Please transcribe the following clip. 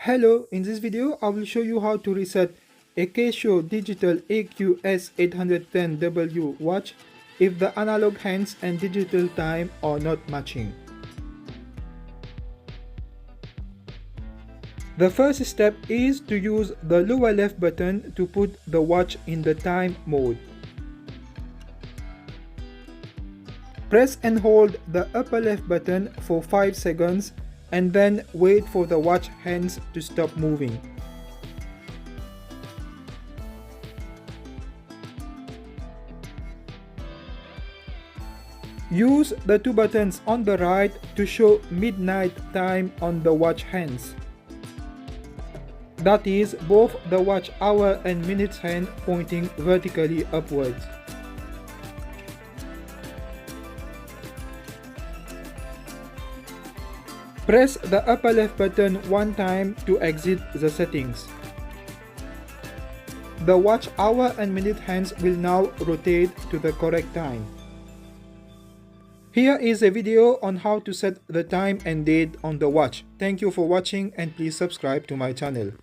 Hello, in this video I will show you how to reset a Casio Digital AQ-S810W watch if the analog hands and digital time are not matching. The first step is to use the lower left button to put the watch in the time mode. Press and hold the upper left button for 5 seconds and then wait for the watch hands to stop moving. Use the two buttons on the right to show midnight time on the watch hands. That is, both the watch hour and minutes hand pointing vertically upwards. Press the upper left button one time to exit the settings. The watch hour and minute hands will now rotate to the correct time. Here is a video on how to set the time and date on the watch. Thank you for watching and please subscribe to my channel.